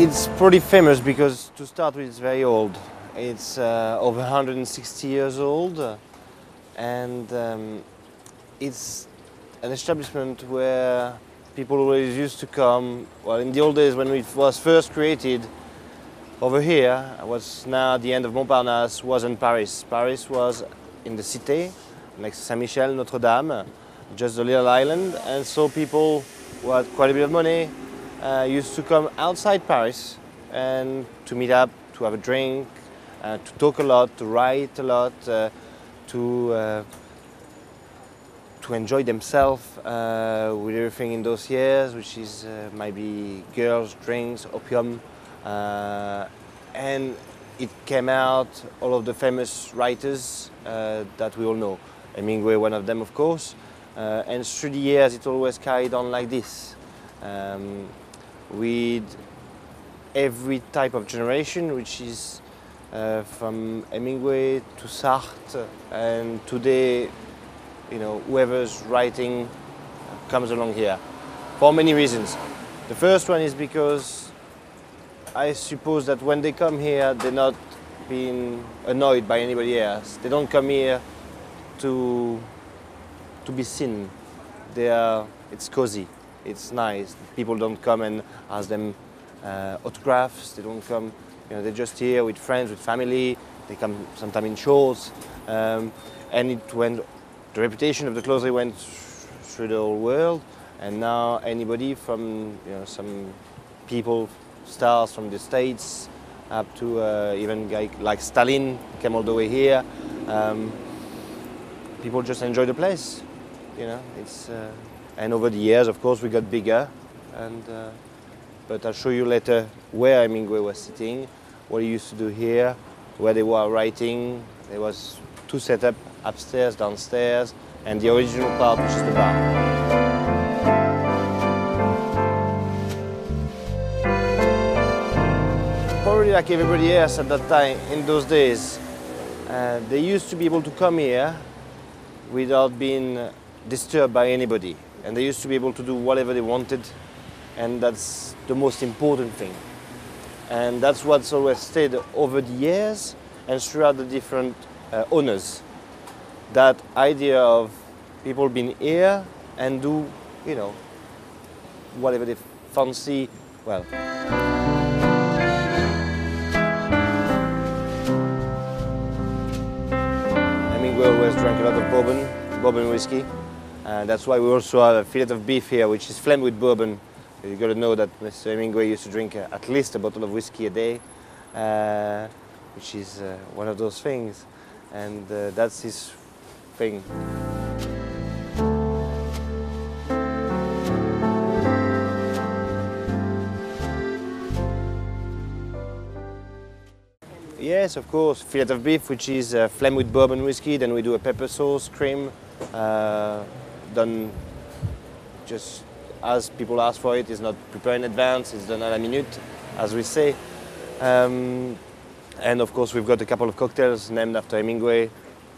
It's pretty famous because, to start with, it's very old. It's over 160 years old, and it's an establishment where people always used to come. Well, in the old days when it was first created, over here, was now the end of Montparnasse, was in Paris. Paris was in the Cité, next to Saint-Michel, Notre-Dame, just a little island, and so people who had quite a bit of money used to come outside Paris and to meet up, to have a drink, to talk a lot, to write a lot, to enjoy themselves with everything in those years, which is maybe girls, drinks, opium, and it came out all of the famous writers that we all know. Hemingway, one of them, of course, and through the years it always carried on like this. With every type of generation, which is from Hemingway to Sartre, and today, you know, whoever's writing comes along here for many reasons. The first one is because I suppose that when they come here, they're not being annoyed by anybody else. They don't come here to be seen. It's cozy. It's nice. People don't come and ask them autographs. They don't come, you know, they're just here with friends, with family. They come sometimes in shorts. And the reputation of the Closerie went through the whole world. And now anybody from, you know, some people, stars from the States, up to even like Stalin came all the way here. People just enjoy the place, you know. And over the years, of course, we got bigger, but I'll show you later where Hemingway was sitting, what he used to do here, where they were writing. There was two setups, upstairs, downstairs, and the original part, which is the bar. Probably like everybody else at that time, in those days, they used to be able to come here without being disturbed by anybody. And they used to be able to do whatever they wanted, and that's the most important thing. And that's what's always stayed over the years and throughout the different owners. That idea of people being here and do, you know, whatever they fancy, well. Hemingway always drank a lot of bourbon whiskey. That's why we also have a fillet of beef here, which is flamed with bourbon. You've got to know that Mr. Hemingway used to drink at least a bottle of whiskey a day, which is one of those things, and that's his thing. Yes, of course, fillet of beef, which is flamed with bourbon whiskey. Then we do a pepper sauce, cream, done just as people ask for it. It's not prepared in advance, it's done à la minute, as we say. And of course we've got a couple of cocktails named after Hemingway,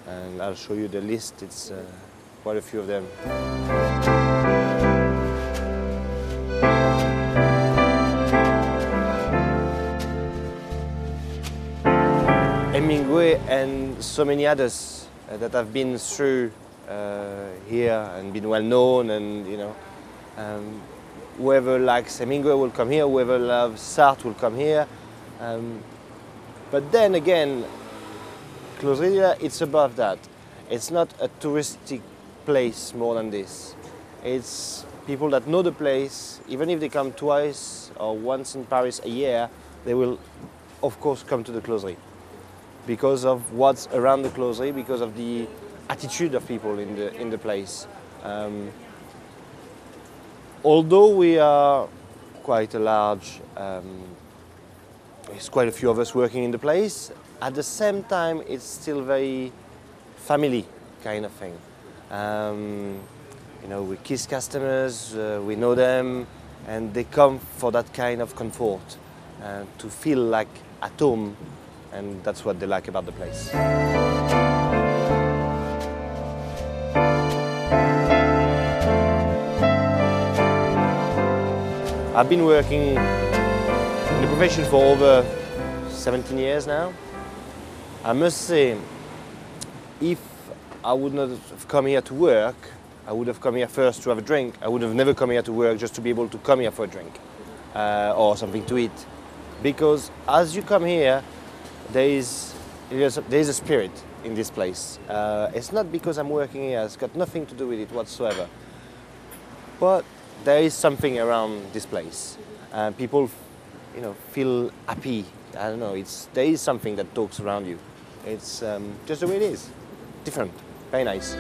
and I'll show you the list. It's quite a few of them. Hemingway and so many others that have been through here and been well known, and you know, whoever likes Hemingway will come here, whoever loves Sartre will come here. But then again, Closerie, it's above that. It's not a touristic place more than this. It's people that know the place. Even if they come twice or once in Paris a year, they will of course come to the Closerie because of what's around the Closerie, because of the attitude of people in the place. Although we are quite a large, there's quite a few of us working in the place, at the same time it's still very family kind of thing. You know, we kiss customers, we know them, and they come for that kind of comfort, to feel like at home, and that's what they like about the place. I've been working in the profession for over 17 years now. I must say, if I would not have come here to work, I would have come here first to have a drink. I would have never come here to work just to be able to come here for a drink or something to eat. Because as you come here, there is a spirit in this place. It's not because I'm working here, it's got nothing to do with it whatsoever. But there is something around this place. People, feel happy. I don't know, there is something that talks around you. It's just the way it is. Different, very nice.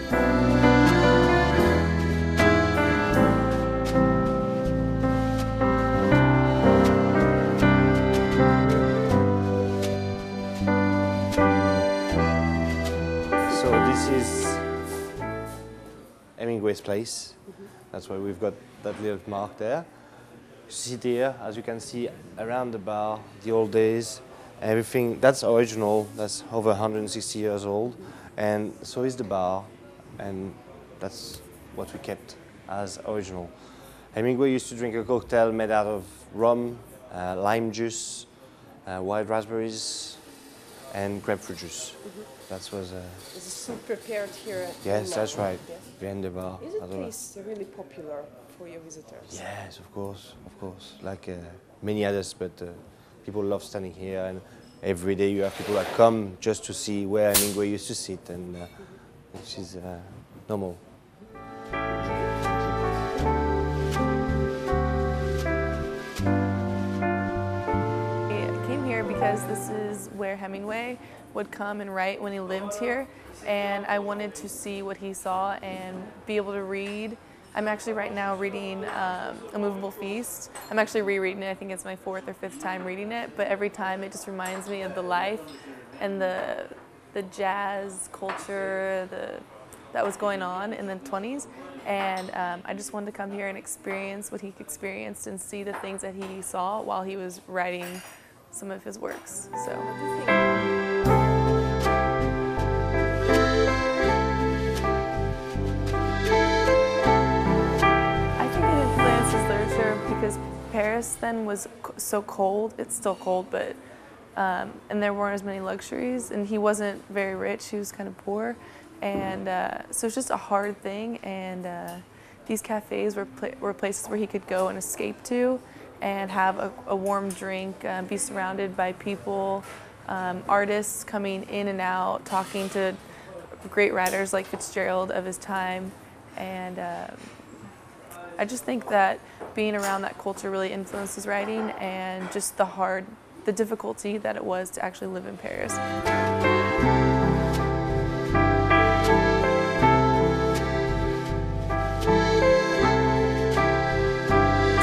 So this is Hemingway's place. That's why we've got that little mark there. You sit here, as you can see, around the bar, the old days, everything, that's original, that's over 160 years old, and so is the bar, and that's what we kept as original. Hemingway used to drink a cocktail made out of rum, lime juice, wild raspberries, and grapefruit juice. That was Is this food prepared here at yes, Lilas? that's right, Yes. behind the bar. Is it place really popular for your visitors? Yes, of course, like many others, but people love standing here, and every day you have people that come just to see where Hemingway used to sit, and which is normal. I came here because this is where Hemingway would come and write when he lived here, and I wanted to see what he saw and be able to read. I'm actually right now reading A Movable Feast. I'm actually rereading it. I think it's my 4th or 5th time reading it, but every time it just reminds me of the life and the jazz culture that was going on in the 20s. And I just wanted to come here and experience what he experienced and see the things that he saw while he was writing some of his works. So. Because Paris then was so cold, it's still cold, but, and there weren't as many luxuries, and he wasn't very rich, he was kind of poor, and so it's just a hard thing, and these cafes were places where he could go and escape to, and have a warm drink, be surrounded by people, artists coming in and out, talking to great writers like Fitzgerald of his time, and I just think that being around that culture really influenced his writing, and just the difficulty that it was to actually live in Paris.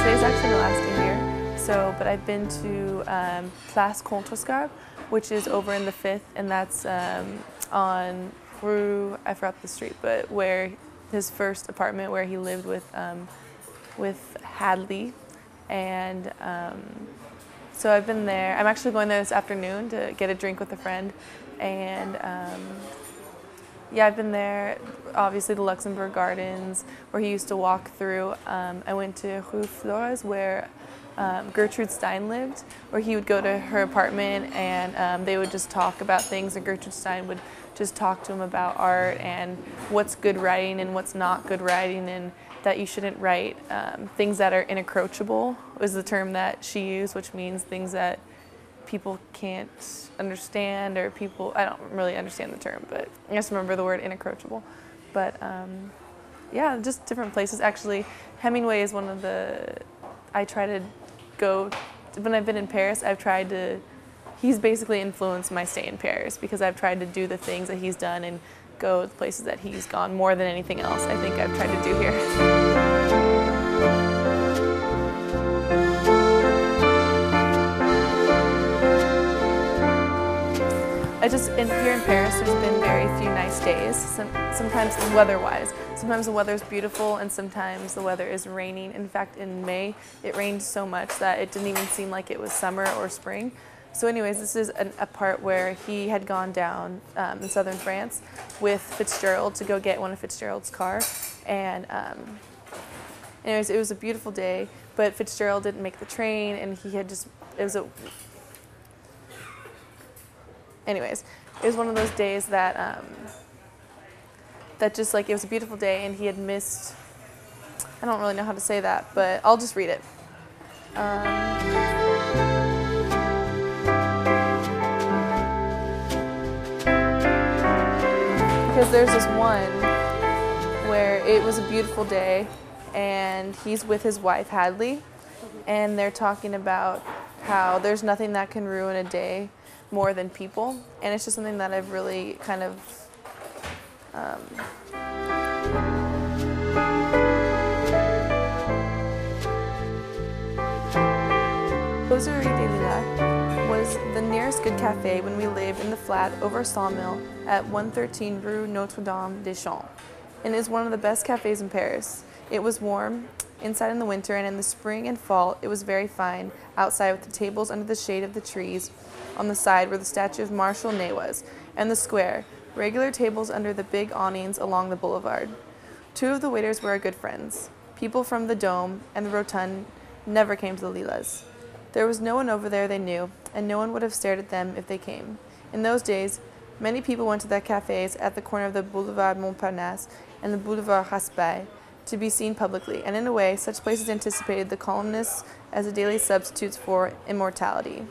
Today's actually my last day here, but I've been to Place Contrescarpe, which is over in the 5th, and that's on Rue, I forgot the street, but where his first apartment where he lived with Hadley, and so I've been there. I'm actually going there this afternoon to get a drink with a friend, and yeah, I've been there. Obviously, the Luxembourg Gardens, where he used to walk through. I went to Rue Flores, where Gertrude Stein lived, where he would go to her apartment, and they would just talk about things, and Gertrude Stein would just talk to him about art and what's good writing and what's not good writing, and that you shouldn't write things that are inapproachable was the term that she used, which means things that people can't understand, or I don't really understand the term, but I just remember the word inapproachable. But yeah, just different places. Actually, Hemingway is one of I try to go, when I've been in Paris, he's basically influenced my stay in Paris, because I've tried to do the things that he's done and go to the places that he's gone more than anything else I think I've tried to do here. Here in Paris, there's been very few nice days, sometimes weather-wise. Sometimes the weather's beautiful, and sometimes the weather is raining. In fact, in May, it rained so much that it didn't even seem like it was summer or spring. So anyways, this is a part where he had gone down in southern France with Fitzgerald to go get one of Fitzgerald's car. And anyways, it was a beautiful day, but Fitzgerald didn't make the train, and he had just anyways, it was one of those days that that just like, it was a beautiful day and he had missed, I don't really know how to say that, but I'll just read it. Because there's this one where it was a beautiful day and he's with his wife Hadley and they're talking about how there's nothing that can ruin a day more than people, and it's just something that I've really kind of Closerie de Lilas was the nearest good cafe when we lived in the flat over a sawmill at 113 Rue Notre-Dame-des-Champs, and is one of the best cafes in Paris. It was warm inside in the winter, and in the spring and fall it was very fine outside with the tables under the shade of the trees on the side where the statue of Marshal Ney was, and the square, regular tables under the big awnings along the boulevard. Two of the waiters were our good friends. People from the Dome and the Rotund never came to the Lilas. There was no one over there they knew, and no one would have stared at them if they came. In those days, many people went to their cafes at the corner of the Boulevard Montparnasse and the Boulevard Raspail to be seen publicly, and in a way, such places anticipated the columnists as a daily substitutes for immortality.